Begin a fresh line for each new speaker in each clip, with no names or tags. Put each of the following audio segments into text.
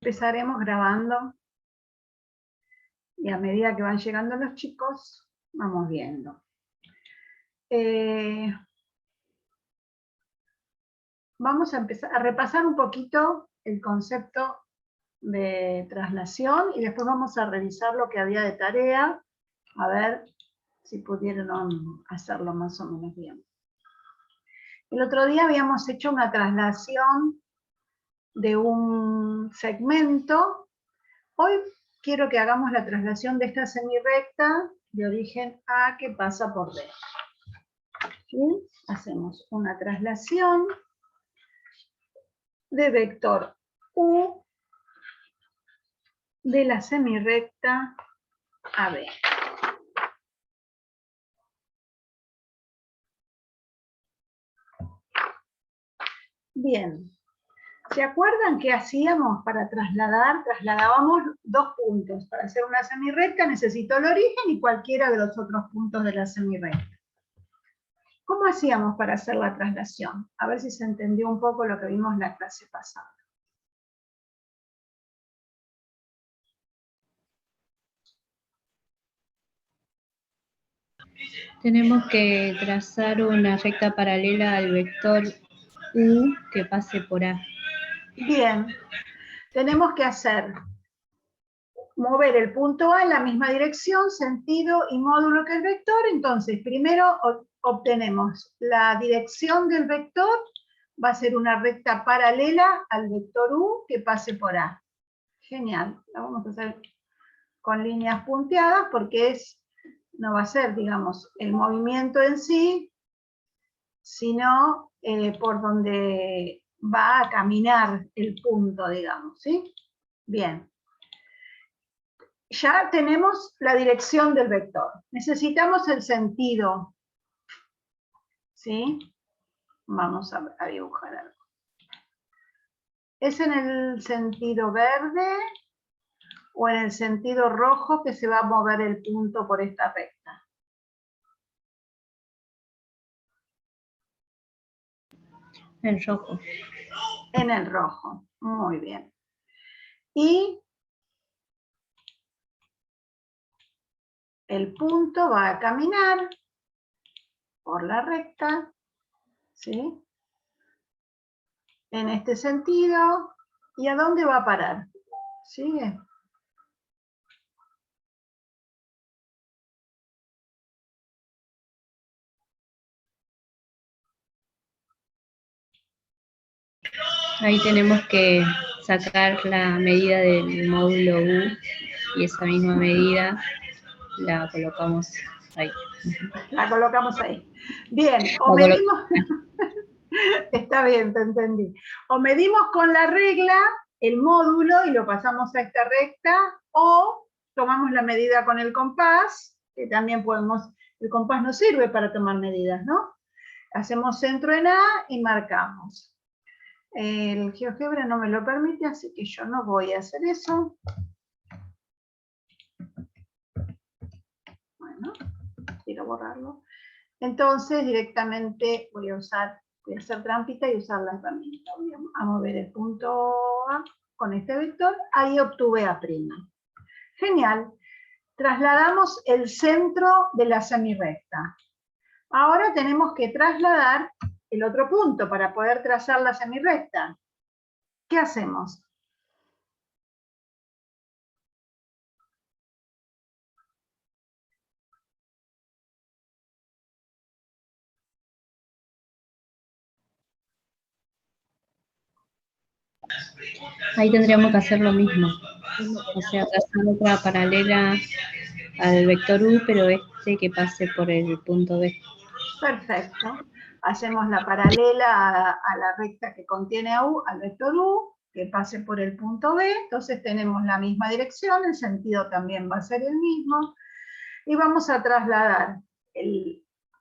empezaremos grabando y a medida que van llegando los chicos, vamos viendo. Vamos a empezar a repasar un poquito el concepto de traslación y después vamos a revisar lo que había de tarea, a ver si pudieron hacerlo más o menos bien. El otro día habíamos hecho una traslación de un segmento. Hoy quiero que hagamos la traslación de esta semirrecta de origen A que pasa por B. ¿Sí? Hacemos una traslación de vector U de la semirrecta a B. Bien, ¿se acuerdan qué hacíamos para trasladar? Trasladábamos dos puntos. Para hacer una semirrecta necesito el origen y cualquiera de los otros puntos de la semirrecta. ¿Cómo hacíamos para hacer la traslación? A ver si se entendió un poco lo que vimos en la clase pasada.
Tenemos que trazar una recta paralela al vector U que pase por A.
Bien, tenemos que mover el punto A en la misma dirección, sentido y módulo que el vector. Entonces, primero obtenemos la dirección del vector, va a ser una recta paralela al vector U que pase por A. Genial, la vamos a hacer con líneas punteadas porque no va a ser, digamos, el movimiento en sí, sino por donde va a caminar el punto, digamos, ¿sí? Bien. Ya tenemos la dirección del vector. Necesitamos el sentido, ¿sí? Vamos a dibujar algo. ¿Es en el sentido verde o en el sentido rojo que se va a mover el punto por esta recta?
En rojo.
En el rojo, muy bien. Y el punto va a caminar por la recta, ¿sí? En este sentido. ¿Y a dónde va a parar? ¿Sigue?
Ahí tenemos que sacar la medida del módulo U y esa misma medida la colocamos ahí.
La colocamos ahí. Bien, o medimos... Está bien, te entendí. O medimos con la regla el módulo y lo pasamos a esta recta, o tomamos la medida con el compás, que también podemos... El compás nos sirve para tomar medidas, ¿no? Hacemos centro en A y marcamos. El GeoGebra no me lo permite, así que yo no voy a hacer eso. Bueno, quiero borrarlo. Entonces, directamente voy a hacer trampita y usar la herramienta. Voy a mover el punto A con este vector. Ahí obtuve A'. Genial. Trasladamos el centro de la semirrecta. Ahora tenemos que trasladar el otro punto para poder trazar la semirrecta. ¿Qué hacemos?
Ahí tendríamos que hacer lo mismo. O sea, trazar otra paralela al vector U, pero que pase por el punto B.
Perfecto. Hacemos la paralela a la recta que contiene a U, al vector U, que pase por el punto B. Entonces tenemos la misma dirección, el sentido también va a ser el mismo. Y vamos a trasladar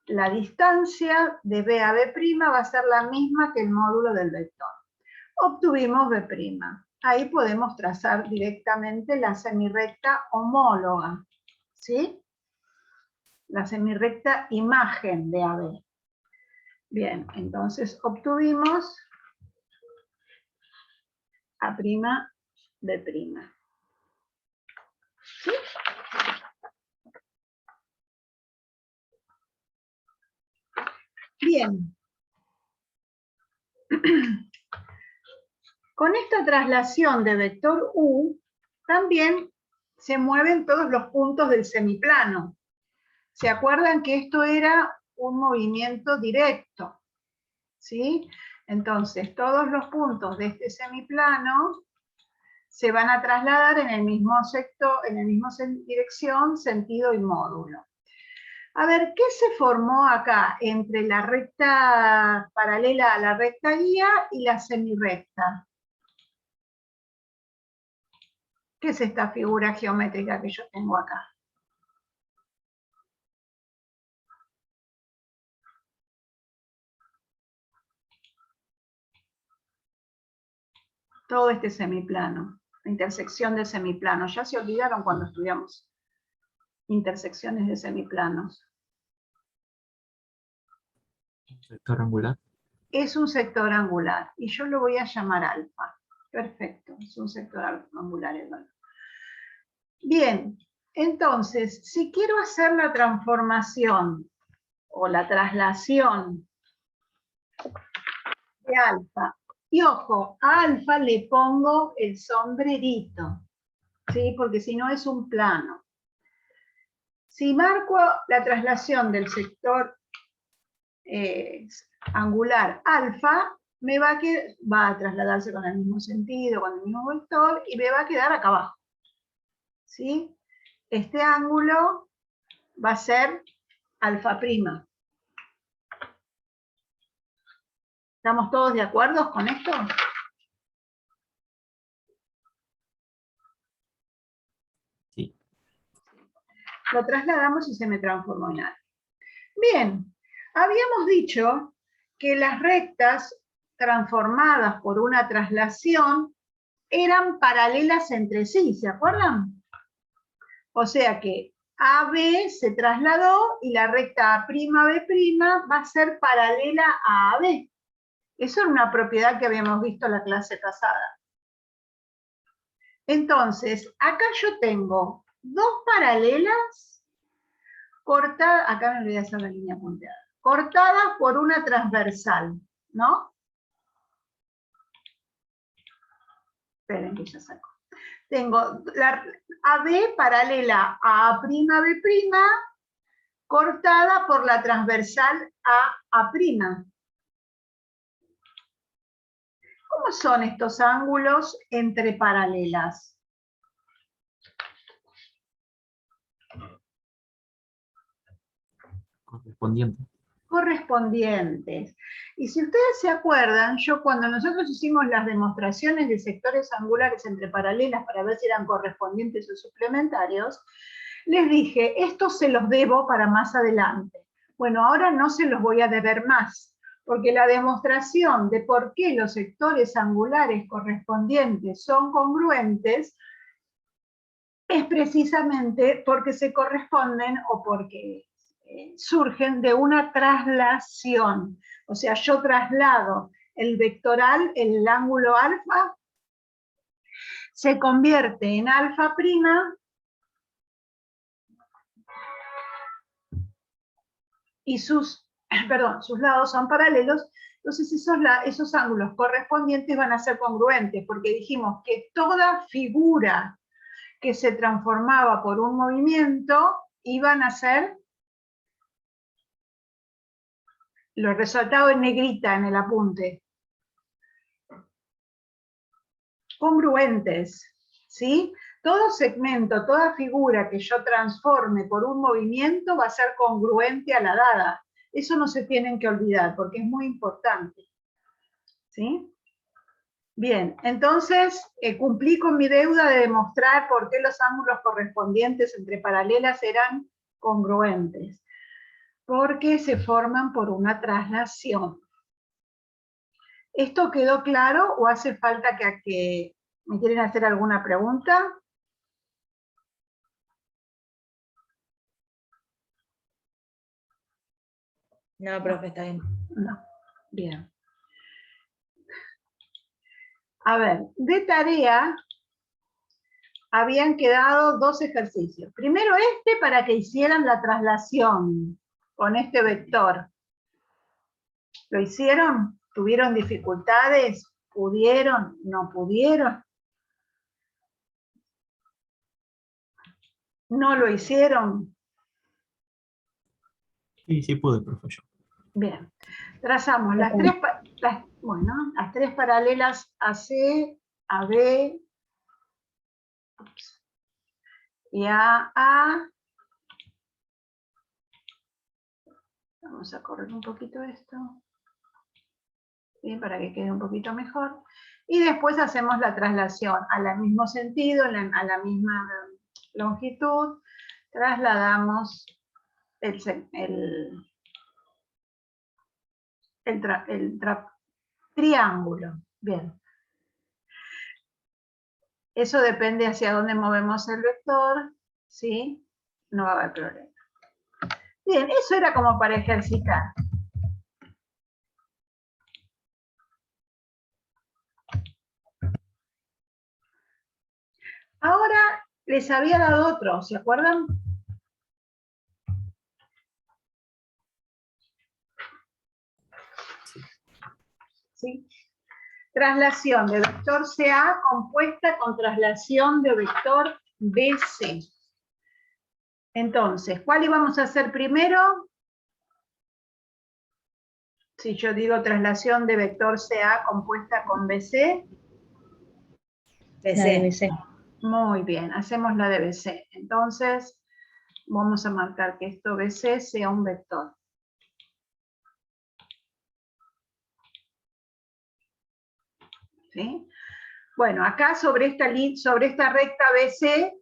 la distancia de B a B' va a ser la misma que el módulo del vector. Obtuvimos B'. Ahí podemos trazar directamente la semirrecta homóloga, ¿sí? La semirrecta imagen de AB. Bien, entonces obtuvimos A' B'. ¿Sí? Bien. Con esta traslación de vector U, también se mueven todos los puntos del semiplano. ¿Se acuerdan que esto era un movimiento directo? ¿Sí? Entonces, todos los puntos de este semiplano se van a trasladar en el mismo sector, en la misma dirección, sentido y módulo. A ver, ¿qué se formó acá entre la recta paralela a la recta guía y la semirrecta? ¿Qué es esta figura geométrica que yo tengo acá? Todo este semiplano, la intersección de semiplanos. Ya se olvidaron cuando estudiamos intersecciones de semiplanos.
¿Un sector angular?
Es un sector angular, y yo lo voy a llamar alfa. Perfecto, es un sector angular el alfa. Bien, entonces, si quiero hacer la transformación o la traslación de alfa, y ojo, a alfa le pongo el sombrerito, ¿sí? Porque si no es un plano. Si marco la traslación del sector angular alfa, va a trasladarse con el mismo sentido, con el mismo vector, y me va a quedar acá abajo. ¿Sí? Este ángulo va a ser alfa prima. ¿Estamos todos de acuerdo con esto?
Sí.
Lo trasladamos y se me transformó en alfa. Bien, habíamos dicho que las rectas transformadas por una traslación eran paralelas entre sí, ¿se acuerdan? O sea que AB se trasladó y la recta A'B' va a ser paralela a AB. Eso era una propiedad que habíamos visto en la clase pasada. Entonces, acá yo tengo dos paralelas cortadas, acá me olvidé hacer la línea punteada, cortadas por una transversal, ¿no? Esperen que ya saco. Tengo la AB paralela a A'B', cortada por la transversal a A'. ¿Cómo son estos ángulos entre paralelas?
Correspondiente.
Correspondientes. Y si ustedes se acuerdan, cuando nosotros hicimos las demostraciones de sectores angulares entre paralelas para ver si eran correspondientes o suplementarios, les dije, esto se los debo para más adelante. Bueno, ahora no se los voy a deber más, porque la demostración de por qué los sectores angulares correspondientes son congruentes es precisamente porque se corresponden o porque surgen de una traslación. O sea, yo traslado el vectoral, el ángulo alfa, se convierte en alfa prima y sus lados son paralelos. Entonces esos ángulos correspondientes van a ser congruentes, porque dijimos que toda figura que se transformaba por un movimiento iban a ser, lo he resaltado en negrita en el apunte, congruentes, ¿sí? Todo segmento, toda figura que yo transforme por un movimiento va a ser congruente a la dada. Eso no se tienen que olvidar porque es muy importante, ¿sí? Bien, entonces cumplí con mi deuda de demostrar por qué los ángulos correspondientes entre paralelas eran congruentes. Porque se forman por una traslación. ¿Esto quedó claro o hace falta que me quieren hacer alguna pregunta?
No, profe, está bien.
No. Bien. A ver, de tarea habían quedado dos ejercicios. Primero este para que hicieran la traslación con este vector. ¿Lo hicieron? ¿Tuvieron dificultades? ¿Pudieron? ¿No pudieron? ¿No lo hicieron?
Sí, sí pude, profe, yo.
Bien. Trazamos las tres paralelas AC, AB y AA. Vamos a correr un poquito esto, ¿sí? Para que quede un poquito mejor. Y después hacemos la traslación al mismo sentido, a la misma longitud. Trasladamos el triángulo. Bien. Eso depende hacia dónde movemos el vector, ¿sí? No va a haber problema. Bien, eso era como para ejercitar. Ahora les había dado otro, ¿se acuerdan? ¿Sí? Traslación de vector CA compuesta con traslación de vector BC. Entonces, ¿cuál íbamos a hacer primero? Si yo digo traslación de vector CA compuesta con BC.
La de BC.
Muy bien, hacemos la de BC. Entonces, vamos a marcar que esto BC sea un vector. ¿Sí? Bueno, acá sobre esta recta BC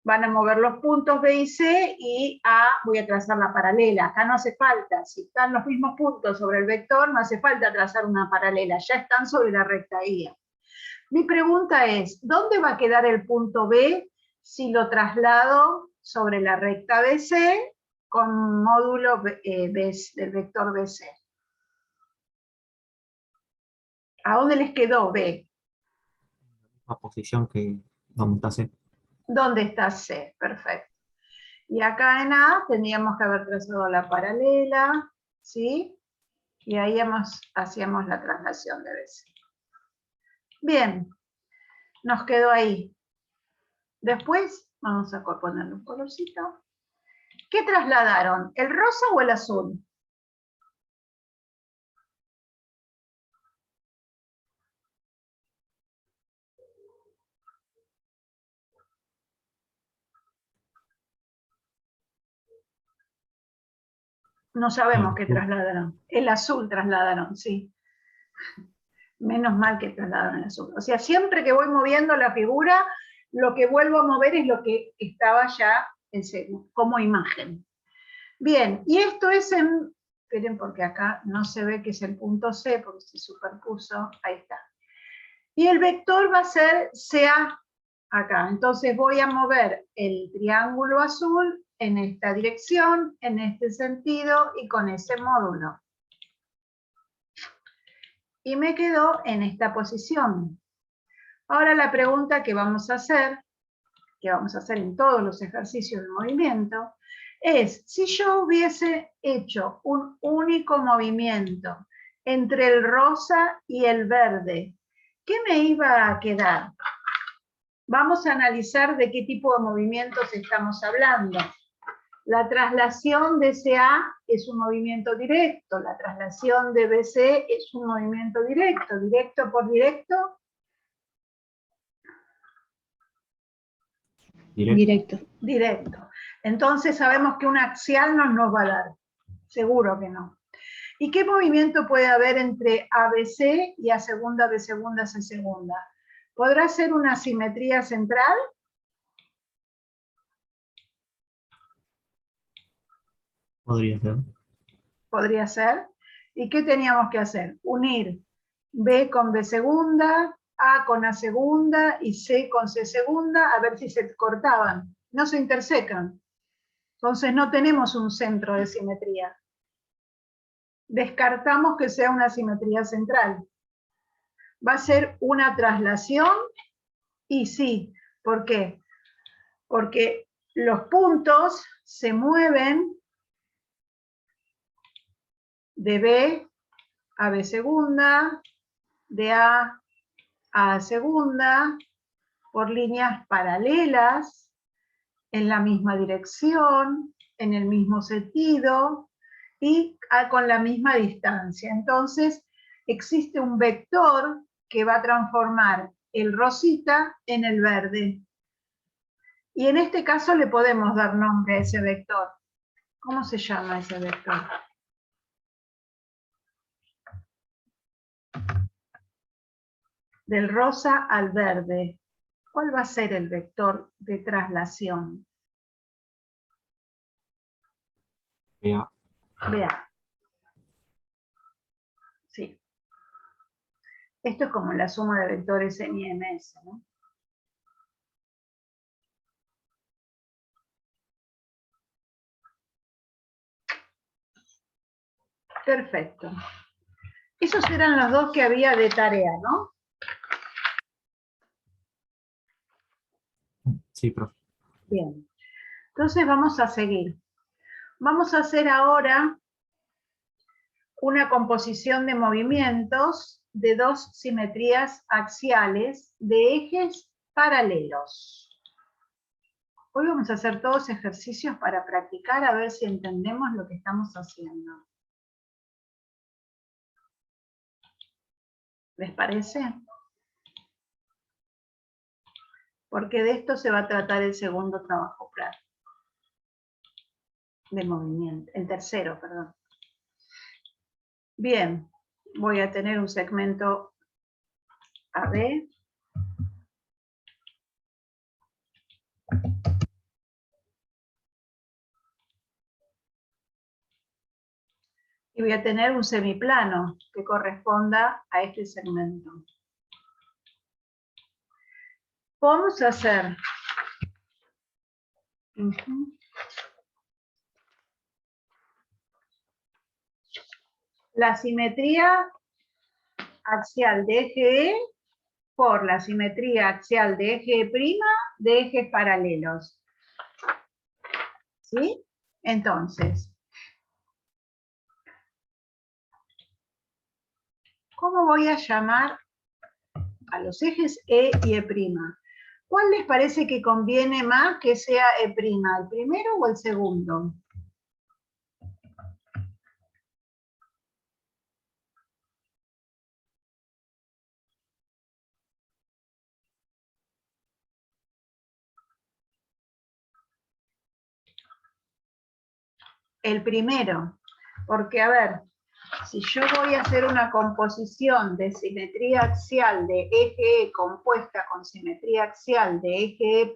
van a mover los puntos B y C y A voy a trazar la paralela. Acá no hace falta, si están los mismos puntos sobre el vector, no hace falta trazar una paralela, ya están sobre la recta Y. Mi pregunta es, ¿dónde va a quedar el punto B si lo traslado sobre la recta BC con módulo del vector BC? ¿A dónde les quedó B?
La posición que donde está C.
¿Dónde está C? Perfecto. Y acá en A tendríamos que haber trazado la paralela, ¿sí? Y ahí hacíamos la traslación de BC. Bien, nos quedó ahí. Después, vamos a ponerle un colorcito. ¿Qué trasladaron? ¿El rosa o el azul? No sabemos qué trasladaron. El azul trasladaron, sí. Menos mal que trasladaron el azul. O sea, siempre que voy moviendo la figura, lo que vuelvo a mover es lo que estaba ya como imagen. Bien, y esto es esperen porque acá no se ve que es el punto C, porque se superpuso, ahí está. Y el vector va a ser CA acá. Entonces voy a mover el triángulo azul en esta dirección, en este sentido y con ese módulo. Y me quedo en esta posición. Ahora la pregunta que vamos a hacer en todos los ejercicios de movimiento, es si yo hubiese hecho un único movimiento entre el rosa y el verde, ¿qué me iba a quedar? Vamos a analizar de qué tipo de movimientos estamos hablando. La traslación de CA es un movimiento directo, la traslación de BC es un movimiento directo. ¿Directo por directo?
Directo.
Directo. Entonces sabemos que un axial no nos va a dar. Seguro que no. ¿Y qué movimiento puede haber entre ABC y A segunda, B segunda, C segunda? ¿Podrá ser una simetría central?
Podría ser.
Podría ser. ¿Y qué teníamos que hacer? Unir B con B segunda, A con A segunda y C con C segunda, a ver si se cortaban. No se intersecan. Entonces no tenemos un centro de simetría. Descartamos que sea una simetría central. Va a ser una traslación y sí, ¿Por qué? Porque los puntos se mueven de B a B segunda, de A segunda, por líneas paralelas, en la misma dirección, en el mismo sentido y con la misma distancia. Entonces, existe un vector que va a transformar el rosita en el verde. Y en este caso le podemos dar nombre a ese vector. ¿Cómo se llama ese vector? Del rosa al verde. ¿Cuál va a ser el vector de traslación?
Vea,
Vea. Sí. Esto es como la suma de vectores en IMS, ¿no? Perfecto. Esos eran los dos que había de tarea, ¿no?
sí, profe.
Bien. Entonces vamos a seguir. Vamos a hacer ahora una composición de movimientos de dos simetrías axiales de ejes paralelos. Hoy vamos a hacer todos ejercicios para practicar a ver si entendemos lo que estamos haciendo. ¿Les parece? Porque de esto se va a tratar el segundo trabajo práctico. De movimiento, el tercero, perdón. Bien, voy a tener un segmento AB. Y voy a tener un semiplano que corresponda a este segmento. Vamos a hacer la simetría axial de eje E por la simetría axial de eje E' de ejes paralelos. ¿Sí? Entonces, ¿cómo voy a llamar a los ejes E y E'? ¿Cuál les parece que conviene más que sea E'? ¿El primero o el segundo? El primero. Porque, a ver, si yo voy a hacer una composición de simetría axial de eje E compuesta con simetría axial de eje E',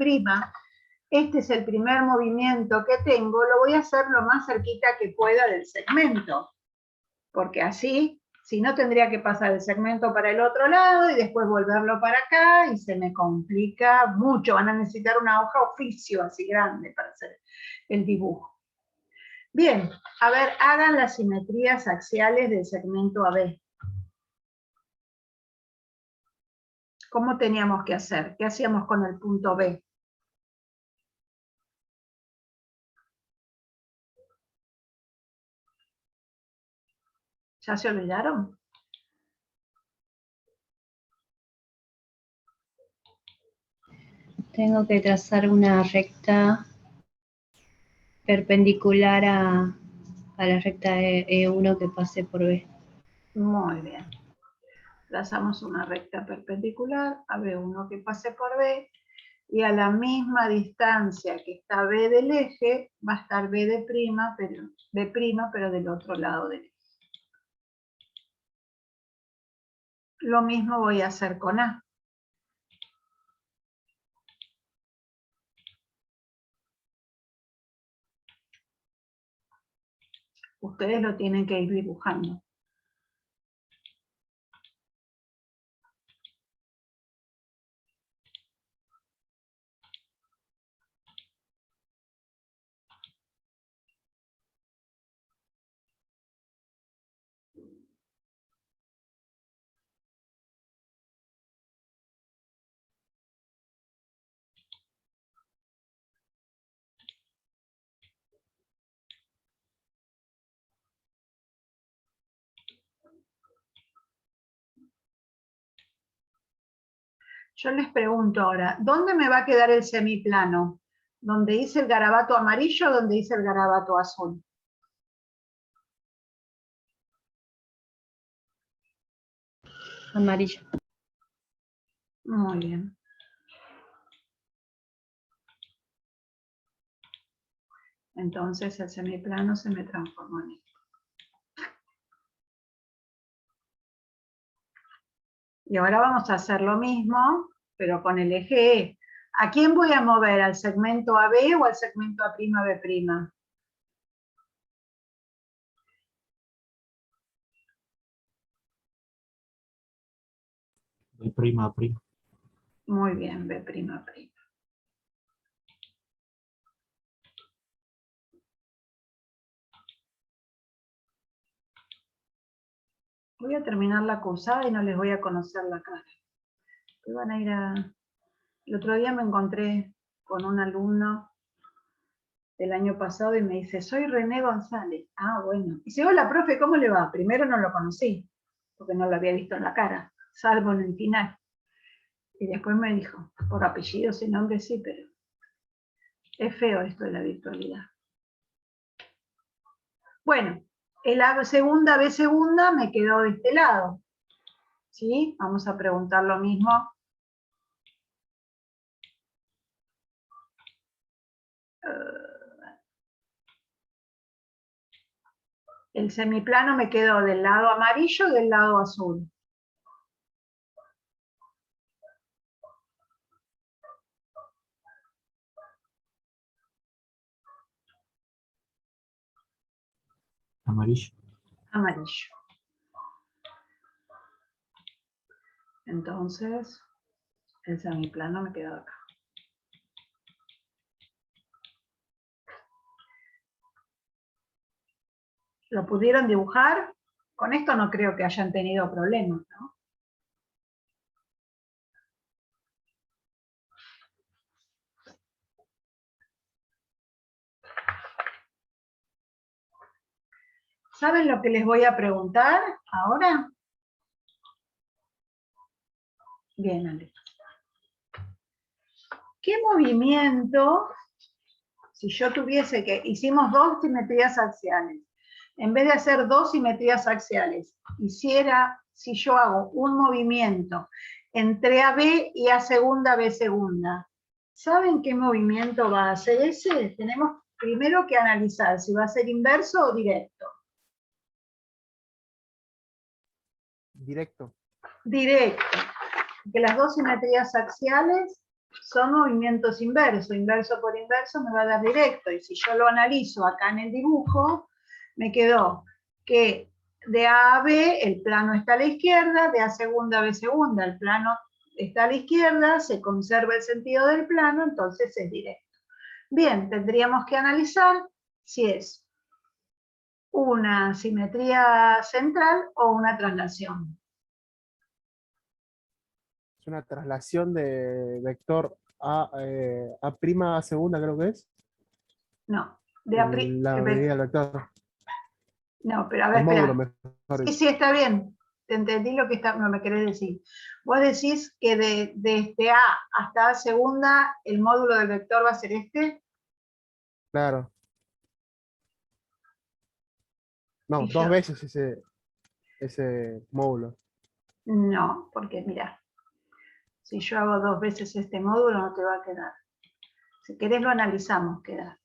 este es el primer movimiento que tengo, lo voy a hacer lo más cerquita que pueda del segmento. Porque así, si no, tendría que pasar el segmento para el otro lado y después volverlo para acá y se me complica mucho. Van a necesitar una hoja oficio así grande para hacer el dibujo. Bien, a ver, hagan las simetrías axiales del segmento AB. ¿Cómo teníamos que hacer? ¿Qué hacíamos con el punto B? ¿Ya se olvidaron?
Tengo que trazar una recta perpendicular a la recta E1 que pase por B.
Muy bien. Trazamos una recta perpendicular a B1 que pase por B, y a la misma distancia que está B del eje, va a estar B de prima, pero del otro lado del eje. Lo mismo voy a hacer con A. Ustedes lo tienen que ir dibujando. Yo les pregunto ahora, ¿dónde me va a quedar el semiplano? ¿Donde hice el garabato amarillo o donde hice el garabato azul?
Amarillo.
Muy bien. Entonces el semiplano se me transformó en esto. Y ahora vamos a hacer lo mismo, pero con el eje E. ¿A quién voy a mover? ¿Al segmento AB o al segmento A'B'?
B prima a prima.
Muy bien, B'A'B'. Voy a terminar la cursada y no les voy a conocer la cara. Van a ir a... El otro día me encontré con un alumno del año pasado y me dice, soy René González. Ah, bueno. Y dice, hola, profe, ¿cómo le va? Primero no lo conocí, porque no lo había visto en la cara, salvo en el final. Y después me dijo, por apellidos y nombres sí, pero es feo esto de la virtualidad. Bueno, el A segunda, B segunda me quedó de este lado. ¿Sí? Vamos a preguntar lo mismo. El semiplano me quedó del lado amarillo y del lado azul.
Amarillo.
Amarillo. Entonces, el semiplano me quedó acá. ¿Lo pudieron dibujar? Con esto no creo que hayan tenido problemas, ¿no? ¿Saben lo que les voy a preguntar ahora? Bien, Ale. ¿Qué movimiento, si yo tuviese que, hicimos dos simetrías axiales, en vez de hacer dos simetrías axiales, si yo hago un movimiento entre AB y A segunda, B segunda, ¿saben qué movimiento va a hacer ese? Tenemos primero que analizar si va a ser inverso o directo.
Directo.
Directo, que las dos simetrías axiales son movimientos inversos. Inverso por inverso me va a dar directo. Y si yo lo analizo acá en el dibujo, me quedó que de A a B el plano está a la izquierda, de A segunda a B segunda el plano está a la izquierda, se conserva el sentido del plano, entonces es directo. Bien, tendríamos que analizar si es una simetría central o una traslación.
Es una traslación de vector A prima a segunda, creo que es.
No, de A'.
La medida del vector.
No, pero a ver,
El módulo,
espera.
mejor
Sí,
dicho.
sí, está bien. Te entendí lo que no me querés decir. Vos decís que desde A hasta A segunda, el módulo del vector va a ser este.
Claro. No,
Y
dos
yo-
veces ese módulo.
No, porque mira, si yo hago dos veces este módulo no te va a quedar. Si querés lo analizamos, queda.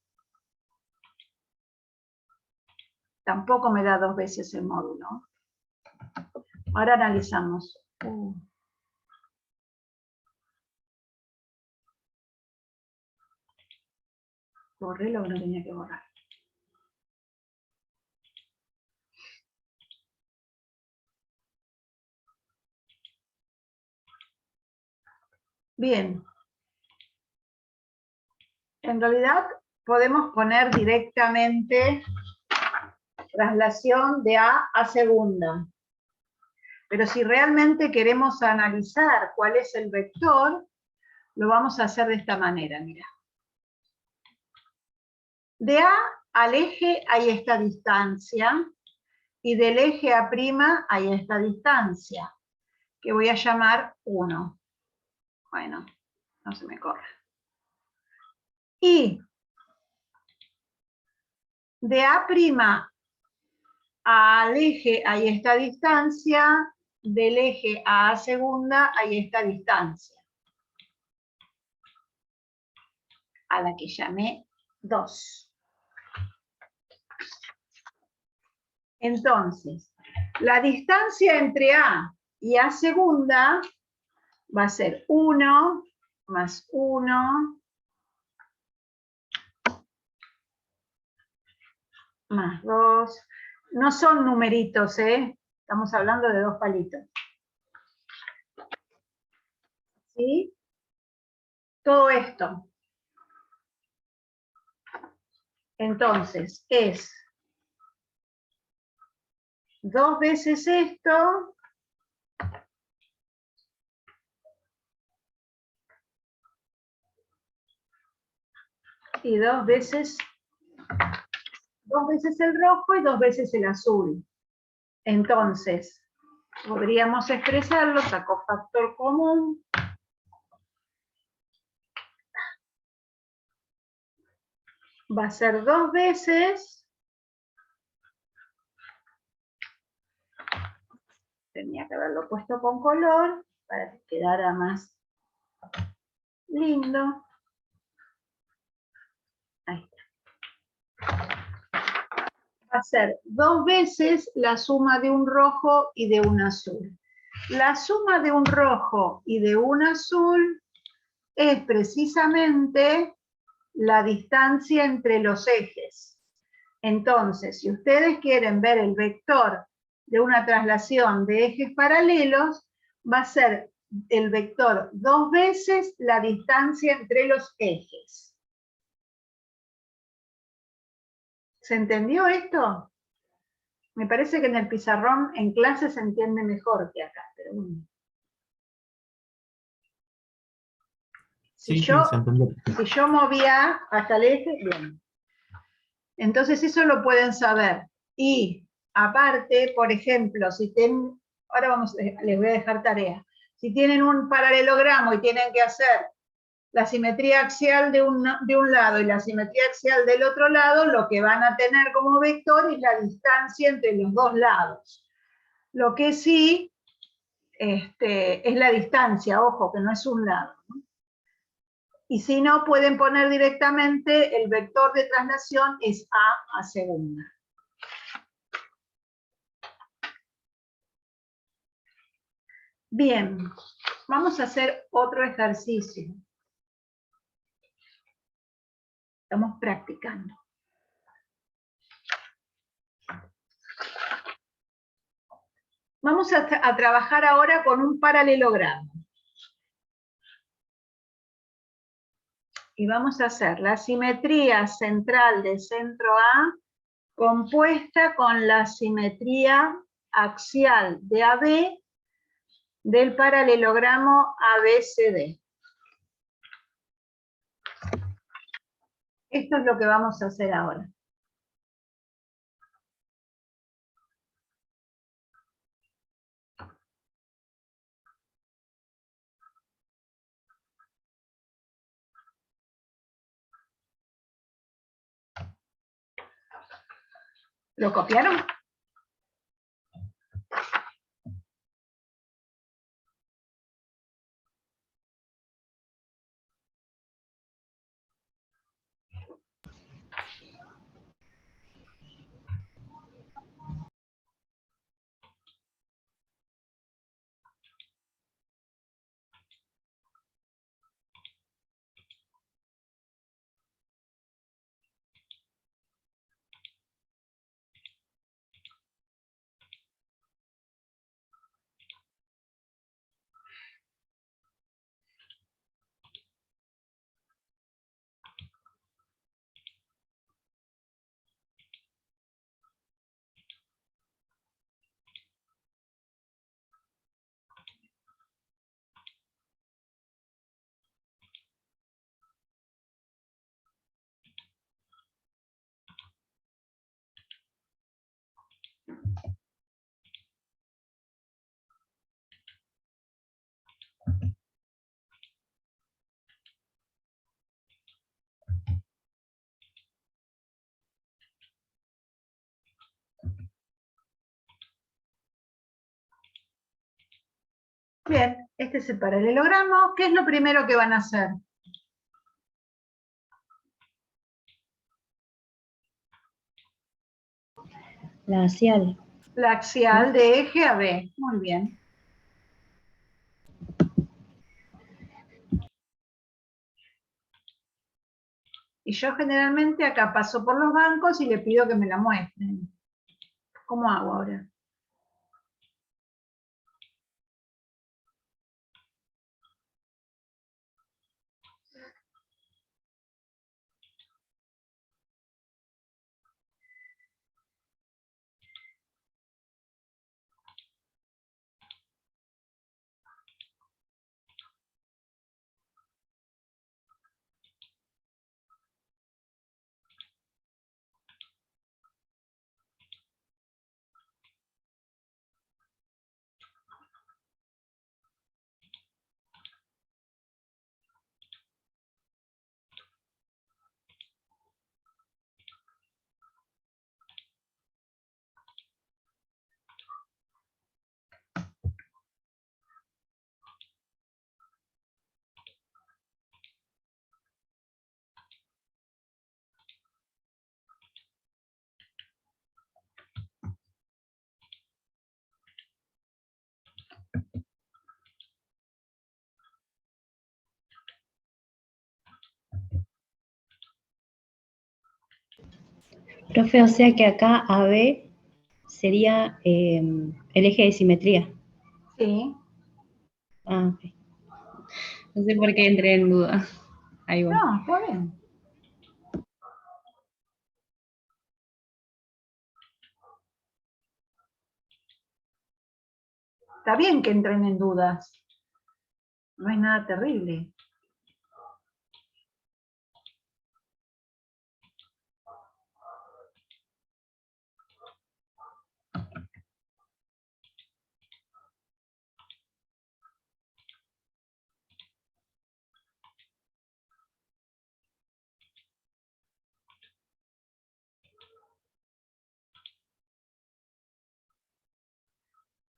Tampoco me da dos veces el módulo. Ahora analizamos. Borré lo que no tenía que borrar. Bien. En realidad podemos poner directamente traslación de A a segunda. Pero si realmente queremos analizar cuál es el vector, lo vamos a hacer de esta manera, mira. De A al eje hay esta distancia, y del eje A' hay esta distancia, que voy a llamar 1. Bueno, no se me corre. Y de A' al eje hay esta distancia, del eje a A segunda hay esta distancia, a la que llamé 2. Entonces, la distancia entre A y A segunda va a ser 1 más 1 más 2. No son numeritos, ¿eh? Estamos hablando de 2 palitos. ¿Sí? Todo esto. Entonces, es 2 veces esto y 2 veces el rojo y 2 veces el azul. Entonces, podríamos expresarlo, saco factor común. Va a ser 2 veces. Tenía que haberlo puesto con color para que quedara más lindo. Ahí está. Va a ser 2 veces la suma de un rojo y de un azul. La suma de un rojo y de un azul es precisamente la distancia entre los ejes. Entonces, si ustedes quieren ver el vector de una traslación de ejes paralelos, va a ser el vector 2 veces la distancia entre los ejes. ¿Se entendió esto? Me parece que en el pizarrón en clase se entiende mejor que acá, pero bueno. Si
Sí, se entendió.
yo movía hasta el eje, bien. Entonces eso lo pueden saber. Y aparte, por ejemplo, si tienen, ahora les voy a dejar tarea. Si tienen un paralelogramo y tienen que hacer la simetría axial de un lado y la simetría axial del otro lado, lo que van a tener como vector es la distancia entre los dos lados. Lo que sí es la distancia, ojo, que no es un lado, ¿no? Y si no, pueden poner directamente el vector de traslación es A segunda. Bien, vamos a hacer otro ejercicio. Estamos practicando. Vamos a trabajar ahora con un paralelogramo. Y vamos a hacer la simetría central de centro A compuesta con la simetría axial de AB del paralelogramo ABCD. Esto es lo que vamos a hacer ahora. ¿Lo copiaron? Bien, este es el paralelogramo. ¿Qué es lo primero que van a hacer?
La axial.
La axial de eje a B. Muy bien. Y yo generalmente acá paso por los bancos y le pido que me la muestren. ¿Cómo hago ahora?
Profe, o sea que acá AB sería el eje de simetría.
Sí.
Ah, ok. No sé por qué entré en duda. Ahí va.
No, está bien. Está bien que entren en dudas. No es nada terrible.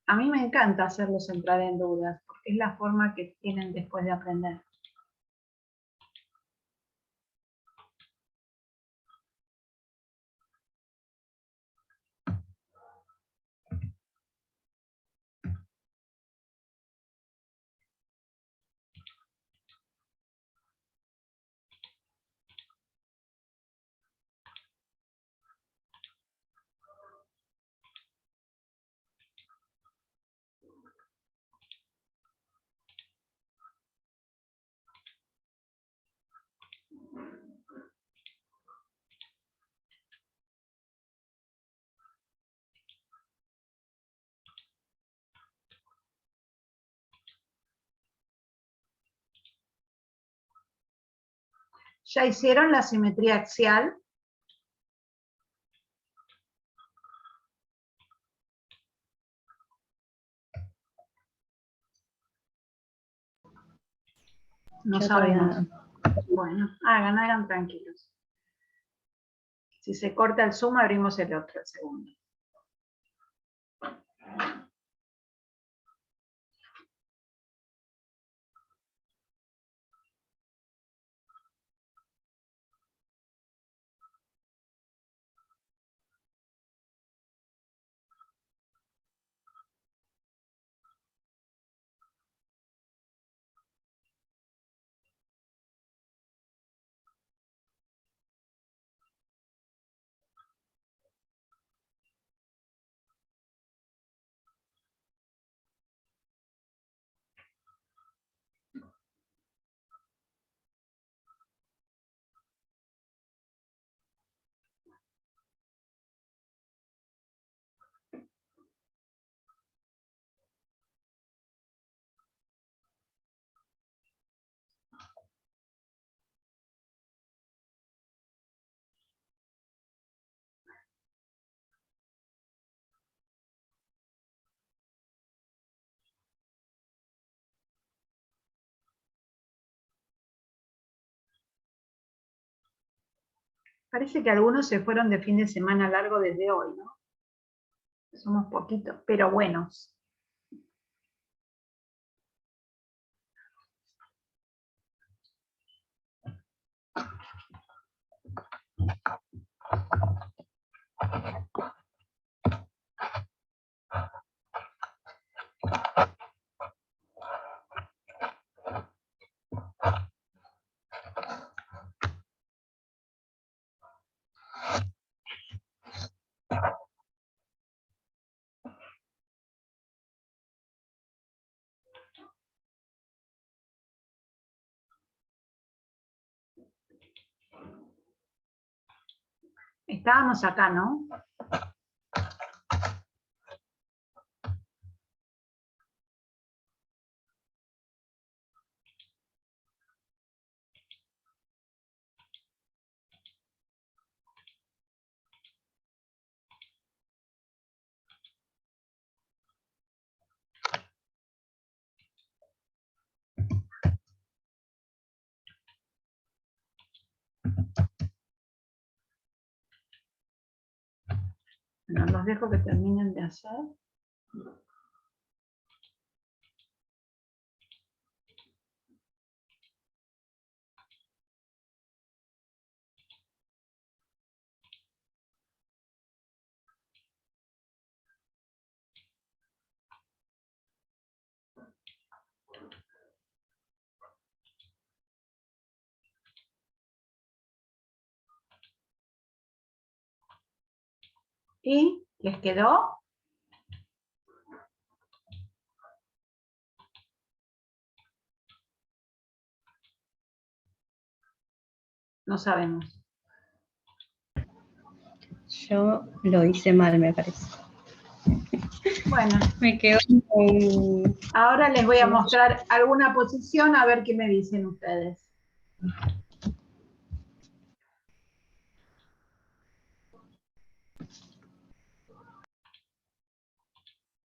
A mí me encanta hacerlos entrar en dudas, porque es la forma que tienen después de aprender. ¿Ya hicieron la simetría axial? No
Yo todavía
sabemos.
no.
Bueno, hagan tranquilos. Si se corta el Zoom, abrimos el otro, el segundo. Parece que algunos se fueron de fin de semana largo desde hoy, ¿no? Somos poquitos, pero buenos. Estábamos acá, ¿no? Bueno, los dejo que terminen de hacer. ¿Y les quedó? No sabemos.
Yo lo hice mal, me parece.
Bueno,
Me quedó con...
ahora les voy a mostrar alguna posición a ver qué me dicen ustedes.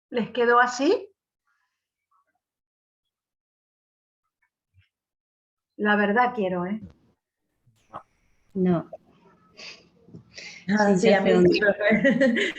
¿Les quedó así? La verdad quiero, ¿eh?
No.
Ah,
Sí,
sí,
ya
a
sé
mí
dónde.
sí, profe.